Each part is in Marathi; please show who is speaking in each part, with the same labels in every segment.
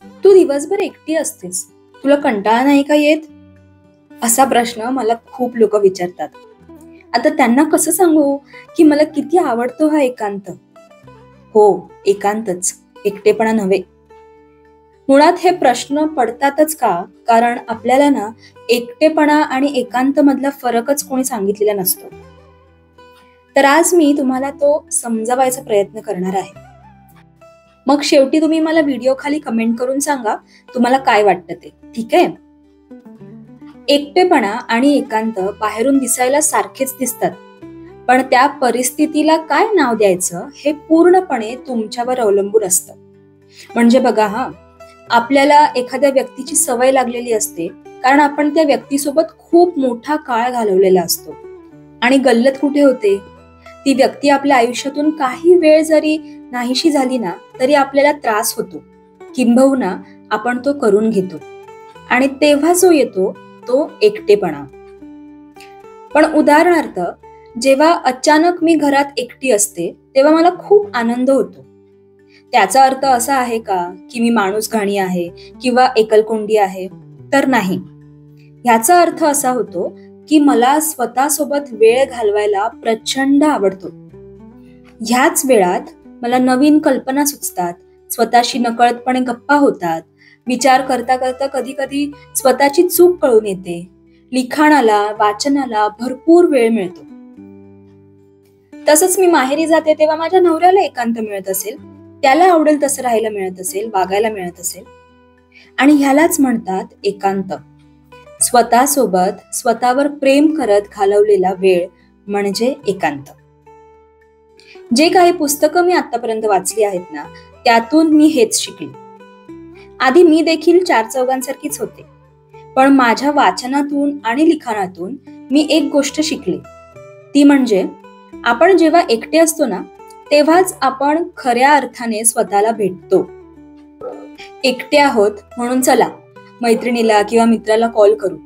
Speaker 1: तू दिवसभर एकटी असतेस, तुला कंटाळा नाही का येत? असा प्रश्न मला खूप लोक विचारतात. आता त्यांना कसं सांगू की मला किती आवडतो हा एकांत? हो, एकांतच, एकटेपणा नव्हे. मुळात हे प्रश्न पडतातच का? कारण आपल्याला ना एकटेपणा आणि एकांत मधला फरकच कोणी सांगितलेला नसतो. तर आज मी तुम्हाला तो समजावायचा प्रयत्न करणार आहे. मग शेवटी तुम्ही मला व्हिडिओ खाली कमेंट करून सांगा तुम्हाला काय वाटतं ते, ठीक आहे? एकटेपणा आणि एकांत बाहेरून दिसायला सारखेच दिसतात, पण त्या परिस्थितीला काय नाव द्यायचं हे पूर्णपणे तुमच्यावर अवलंबून असतं. म्हणजे बघा हा, आपल्याला एखाद्या व्यक्तीची सवय लागलेली असते, कारण आपण त्या व्यक्तीसोबत खूप मोठा काळ घालवलेला असतो. आणि गल्लत कुठे होते? ती व्यक्ती आपल्या आयुष्यातून काही वेळ जरी नाहीशी झाली ना, तरी आपल्याला त्रास होतो, किंबहुना आपण तो करून घेतो. आणि तेव्हा जो येतो तो एकटेपणा. पण उदाहरणार्थ, जेव्हा अचानक मी घरात एकटी असते तेव्हा मला खूप आनंद होतो. त्याचा अर्थ असा आहे का की मी माणूसघाणी आहे किंवा एकलकोंडी आहे? तर नाही. ह्याचा अर्थ असा होतो की मला स्वतःसोबत वेळ घालवायला प्रचंड आवडतो. ह्याच वेळात मला नवीन कल्पना सुचतात, स्वतःशी नकळतपणे गप्पा होतात, विचार करता करता कधी कधी स्वतःची चूक कळून येते, लिखाणाला, वाचनाला भरपूर वेळ मिळतो. तसंच मी माहेरी जाते तेव्हा माझ्या नवऱ्याला एकांत मिळत असेल, त्याला आवडेल तसं राहायला मिळत असेल, वागायला मिळत असेल. आणि ह्यालाच म्हणतात एकांत. स्वतःसोबत स्वतःवर प्रेम करत घालवलेला वेळ म्हणजे एकांत. जे काही पुस्तकं मी आतापर्यंत वाचली आहेत ना, त्यातून मी हेच शिकले. आधी मी देखील चार चौघांसारखीच होते, पण माझ्या वाचनातून आणि लिखाणातून मी एक गोष्ट शिकले. ती म्हणजे आपण जेव्हा एकटे असतो ना, तेव्हाच आपण खऱ्या अर्थाने स्वतःला भेटतो. एकटे आहोत म्हणून चला मैत्रिणीला किंवा मित्राला कॉल करू,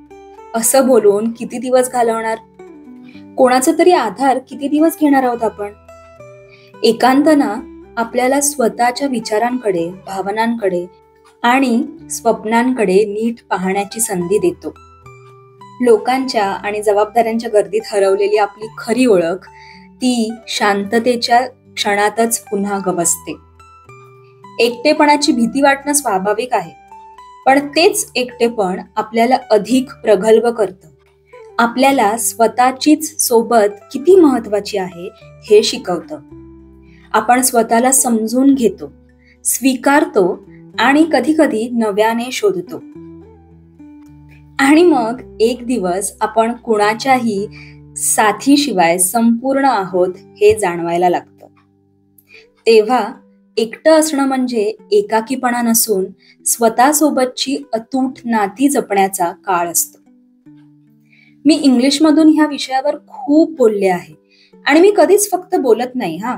Speaker 1: असं बोलून किती दिवस घालवणार? कोणाचा तरी आधार किती दिवस घेणार आहोत आपण? एकांत ना आपल्याला स्वतःच्या विचारांकडे, भावनांकडे आणि स्वप्नांकडे नीट पाहण्याची संधी देतो. लोकांच्या आणि जबाबदाऱ्यांच्या गर्दीत हरवलेली आपली खरी ओळख ती शांततेच्या क्षणातच पुन्हा गवसते. एकटेपणाची भीती वाटणं स्वाभाविक आहे, पण तेच एकटेपण आपल्याला अधिक प्रगल्भ करतं. आपल्याला स्वतःचीच सोबत किती महत्वाची आहे हे शिकवतं. आपण स्वतःला समजून घेतो, स्वीकारतो आणि कधी कधी नव्याने शोधतो. आणि मग एक दिवस आपण कुणाच्याही साथीशिवाय संपूर्ण आहोत हे जाणवायला लागतं. तेव्हा एकटं असणं म्हणजे एकाकीपणा नसून स्वतःसोबतची अतूट नाती जपण्याचा काळ असतो. मी इंग्लिशमधून ह्या विषयावर खूप बोलले आहे आणि मी कधीच फक्त बोलत नाही हा,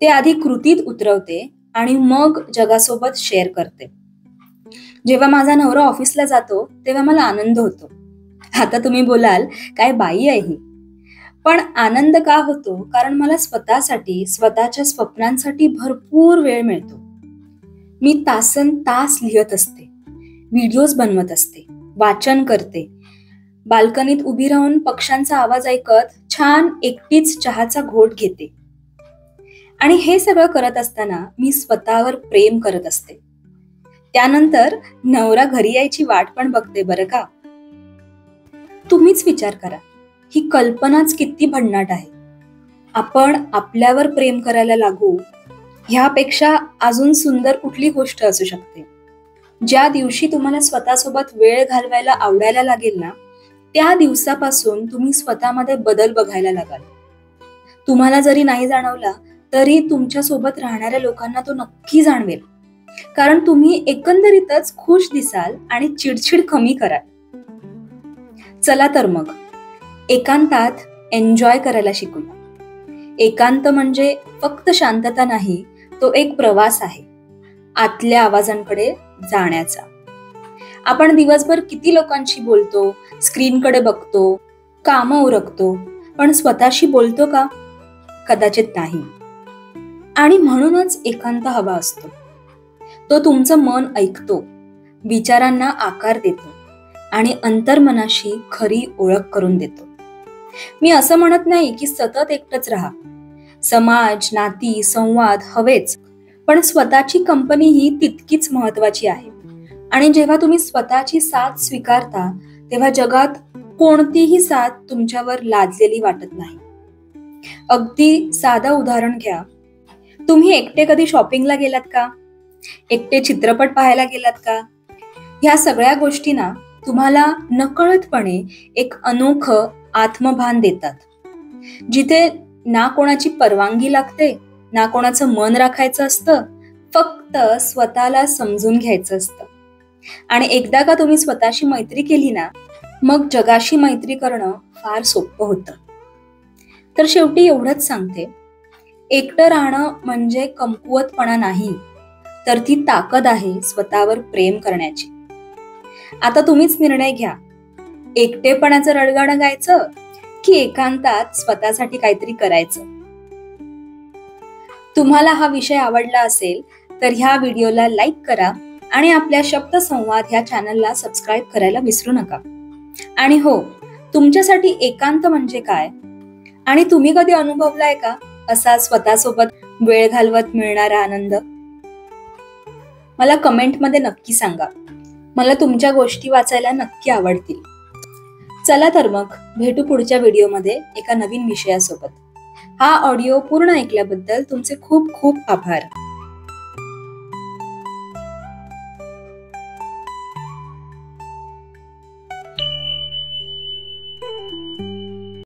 Speaker 1: ते आधी कृतीत उतरवते आणि मग जगासोबत शेअर करते. जेव्हा माझा नवरा ऑफिसला जातो तेव्हा मला आनंद होतो. आता तुम्ही बोलाल काय बाई आहे ही? पण आनंद का होतो? कारण मला स्वतःसाठी, स्वतःच्या स्वप्नांसाठी भरपूर वेळ मिळतो. मी तासन तास लिहत असते, व्हिडिओज बनवत असते, वाचन करते, बाल्कनीत उभी राहून पक्ष्यांचा आवाज ऐकत छान एकटीच चहाचा घोट घेते. आणि हे सगळं करत असताना मी स्वतःवर प्रेम करत असते. त्यानंतर नवरा घरी यायची वाट पण बघते बरं का. तुम्हीच विचार करा, ही कल्पनाच किती भन्नाट आहे. आपण आपल्यावर प्रेम करायला लागू, ह्यापेक्षा अजून सुंदर कुठली गोष्ट असू शकते? ज्या दिवशी तुम्हाला स्वतःसोबत वेळ घालवायला आवडायला लागेल ना, त्या दिवसापासून तुम्ही स्वतःमध्ये बदल बघायला लागाल. तुम्हाला जरी नाही जाणवला तरी तुमच्या सोबत राहणाऱ्या लोकांना तो नक्की जाणवेल, कारण तुम्ही एकंदरीतच खुश दिसाल आणि चिडचिड कमी कराल. चला तर मग एकांतात एन्जॉय करायला शिकूया. एकांत म्हणजे फक्त शांतता नाही, तो एक प्रवास आहे आतल्या आवाजांकडे जाण्याचा. आपण दिवसभर किती लोकांशी बोलतो, स्क्रीनकडे बघतो, कामं उरकतो, पण स्वतःशी बोलतो का? कदाचित नाही. आणि म्हणूनच एकांत हवा असतो. तो तुमचं मन ऐकतो, विचारांना आकार देतो आणि अंतर्मनाशी खरी ओळख करून देतो. मी असं म्हणत नाही की सतत एकटंच राहा. समाज, नाती, संवाद हवेच, पण स्वतःची कंपनी ही तितकीच महत्वाची आहे. आणि जेव्हा तुम्ही स्वतःची साथ स्वीकारता, तेव्हा जगात कोणतीही साथ तुमच्यावर लादलेली वाटत नाही. अगदी साधं उदाहरण घ्या. तुम्ही एकटे कधी शॉपिंगला गेलात का? एकटे चित्रपट पाहायला गेलात का? ह्या सगळ्या गोष्टी ना तुम्हाला नकळतपणे एक अनोखं आत्मभान देतात, जिथे ना कोणाची परवानगी लागते, ना कोणाचं मन राखायचं असतं, फक्त स्वतःला समजून घ्यायचं असतं. आणि एकदा का तुम्ही स्वतःशी मैत्री केली ना, मग जगाशी मैत्री करणं फार सोपं होतं. तर शेवटी एवढंच सांगते, एकटं राहणं म्हणजे कमकुवतपणा नाही, तर ती ताकद आहे स्वतःवर प्रेम करण्याची. आता तुम्हीच निर्णय घ्या, एकटेपणाचं रडगाणं गायचं की एकांतात स्वतःसाठी काहीतरी करायचं. तुम्हाला हा विषय आवडला असेल तर ह्या व्हिडिओला लाईक करा आणि आपल्या शब्द संवाद ह्या चॅनलला सबस्क्राईब करायला विसरू नका. आणि हो, तुमच्यासाठी एकांत म्हणजे काय आणि तुम्ही कधी अनुभवलाय का असा स्वतःसोबत वेळ घालवत मिळणारा आनंद? मला कमेंटमध्ये नक्की सांगा. मला तुमच्या गोष्टी वाचायला नक्की आवडतील. चला तर मग भेटू पुढच्या व्हिडिओमध्ये एका नवीन विषयासोबत. हा ऑडिओ पूर्ण ऐकल्याबद्दल तुमचे खूप खूप आभार.